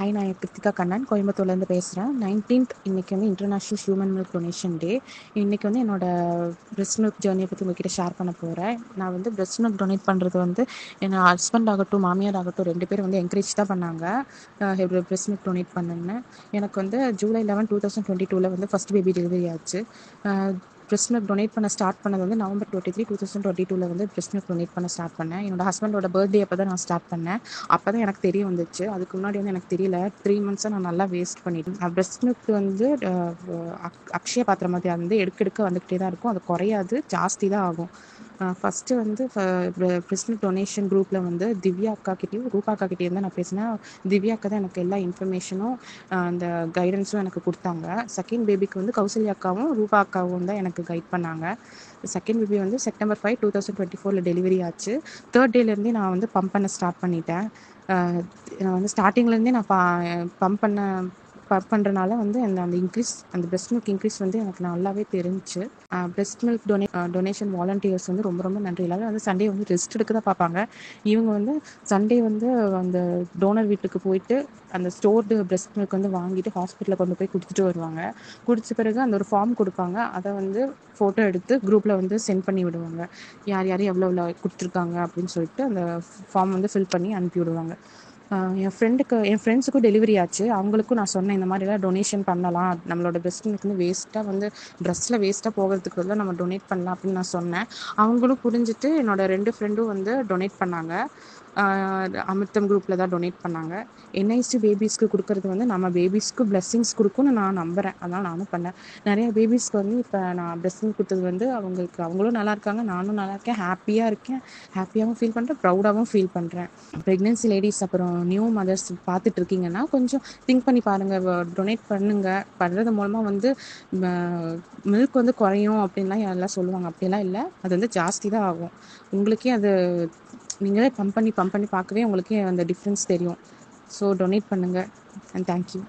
Hi, நான் கிருத்திகா கண்ணன் கோயம்புத்தூர்லேருந்து பேசுகிறேன். 19th இன்னைக்கு வந்து இன்டர்நேஷ்னல் ஹியூமன் மில்க் டொனேஷன் டே. இன்றைக்கி வந்து என்னோடய பிரெஸ்ட் மில்க் ஜேர்னியை பற்றி உங்ககிட்ட ஷேர் பண்ண போகிறேன். நான் வந்து பிரெஸ்ட் மில்க் டொனேட் பண்ணுறது வந்து என் ஹஸ்பண்ட் ஆகட்டும், மாமியார் ஆகட்டும் 2 பேர் வந்து என்கரேஜ் தான் பண்ணாங்க. பிரெஸ்ட் மில்க் டொனேட் பண்ணுன்னு. எனக்கு வந்து ஜூலை 11, 2022 வந்து ஃபஸ்ட் பேபி டெலிவரி ஆச்சு. பிரெஸ்ட் மில்க் டொனேட் பண்ண ஸ்டார்ட் பண்ணது வந்து நவம்பர் 23, 2022 வந்து பிரெஸ்ட் மில்க் டொனேட் பண்ண ஸ்டார்ட் பண்ணேன். என்னோட ஹஸ்பண்டோட பர்த்டே அப்போ தான் நான் ஸ்டார்ட் பண்ணேன். அப்போ தான் எனக்கு தெரிய வந்துச்சு. அதுக்கு முன்னாடி வந்து எனக்கு தெரியல. 3 மந்த்ஸாக நான் நல்லா வேஸ்ட் பண்ணிட்டேன். பிரெஸ்ட் மில்க் வந்து அக்ஷய பாத்திரம் மாதிரி அது வந்து எடுக்க வந்துக்கிட்டே தான் இருக்கும். அது குறையாது, ஜாஸ்தி தான் ஆகும். ஃபஸ்ட்டு வந்து பிரெஸ்ட் மில்க் டொனேஷன் குரூப்பில் வந்து திவ்யா அக்காக்கிட்டேயும் ரூபா அக்காக்கிட்டேயும் தான் நான் பேசினேன். திவ்யா அக்கா தான் எனக்கு எல்லா இன்ஃபர்மேஷனும் அந்த கைடன்ஸும் எனக்கு கொடுத்தாங்க. செகண்ட் பேபிக்கு வந்து கௌசல்யா அக்காவும் ரூபா அக்காவும் தான் எனக்கு கைட் பண்ணாங்க. செகண்ட் பேபி வந்து செப்டம்பர் 5, 2024 டெலிவரி ஆச்சு. 3rd டேலேருந்தே நான் வந்து பம்ப் பண்ண ஸ்டார்ட் பண்ணிட்டேன். நான் வந்து ஸ்டார்டிங்லேருந்தே நான் பம்ப் பண்ணுறனால வந்து அந்த இன்க்ரீஸ், அந்த பிரெஸ்ட் மில்க் இன்க்ரீஸ் வந்து எனக்கு நல்லாவே தெரிஞ்சுச்சு. பிரெஸ்ட் மில்க் டொனேஷன் வாலண்டியர்ஸ் வந்து ரொம்ப ரொம்ப நன்றி. எல்லாரும் வந்து சண்டே வந்து ரெஸ்ட் எடுக்க தான் பார்ப்பாங்க. இவங்க வந்து சண்டே வந்து அந்த டோனர் வீட்டுக்கு போயிட்டு அந்த ஸ்டோர்டு பிரெஸ்ட் மில்க் வந்து வாங்கிட்டு ஹாஸ்பிட்டலில் கொண்டு போய் கொடுத்துட்டு வருவாங்க. குடித்த பிறகு அந்த ஒரு ஃபார்ம் கொடுப்பாங்க. அதை வந்து ஃபோட்டோ எடுத்து குரூப்பில் வந்து சென்ட் பண்ணி விடுவாங்க. யார் யார் எவ்வளோ கொடுத்துருக்காங்க அப்படின்னு சொல்லிட்டு அந்த ஃபார்ம் வந்து ஃபில் பண்ணி அனுப்பி விடுவாங்க. என் ஃப்ரெண்ட்ஸுக்கும் டெலிவரி ஆச்சு. அவங்களுக்கும் நான் சொன்னேன், இந்த மாதிரிலாம் டொனேஷன் பண்ணலாம், நம்மளோட பிரெஸ்ட் மில்க் வந்து வேஸ்ட்டாக வந்து ட்ரெஸ்ஸில் வேஸ்ட்டாக போகிறதுக்கு வந்து நம்ம டொனேட் பண்ணலாம் அப்படின்னு நான் சொன்னேன். அவங்களும் புரிஞ்சுட்டு என்னோட 2 ஃப்ரெண்டும் வந்து டொனேட் பண்ணாங்க. அமிர்தம் குரூப்பில் தான் டொனேட் பண்ணாங்க. என்ஐசி பேபிஸ்க்கு கொடுக்கறது வந்து நம்ம பேபிஸ்க்கு பிளெஸ்ஸிங்ஸ் கொடுக்கும்னு நான் நம்புகிறேன். அதனால் நானும் பண்ணேன். நிறைய பேபிஸ்க்கு வந்து இப்போ நான் பிரெஸ்ட் மில்க் கொடுத்தது வந்து அவங்களும் நல்லா இருக்காங்க, நானும் நல்லா இருக்கேன், ஹாப்பியாக இருக்கேன். ஹாப்பியாகவும் ஃபீல் பண்ணுறேன், ப்ரௌடாகவும் ஃபீல் பண்ணுறேன். ப்ரெக்னென்சி லேடிஸ் அப்புறம் நியூ மதர்ஸ் பார்த்துட்டு இருக்கீங்கன்னா கொஞ்சம் திங்க் பண்ணி பாருங்கள். டொனேட் பண்ணுறது மூலமாக வந்து மில்க் வந்து குறையும் அப்படின்லாம் யாரெல்லாம் சொல்லுவாங்க. அப்படிலாம் இல்லை, அது வந்து ஜாஸ்தி தான் ஆகும். உங்களுக்கே அது நீங்களே பம்ப் பண்ணி பார்க்கவே உங்களுக்கே அந்த டிஃப்ரென்ஸ் தெரியும். ஸோ டொனேட் பண்ணுங்கள் அண்ட் தேங்க்யூ.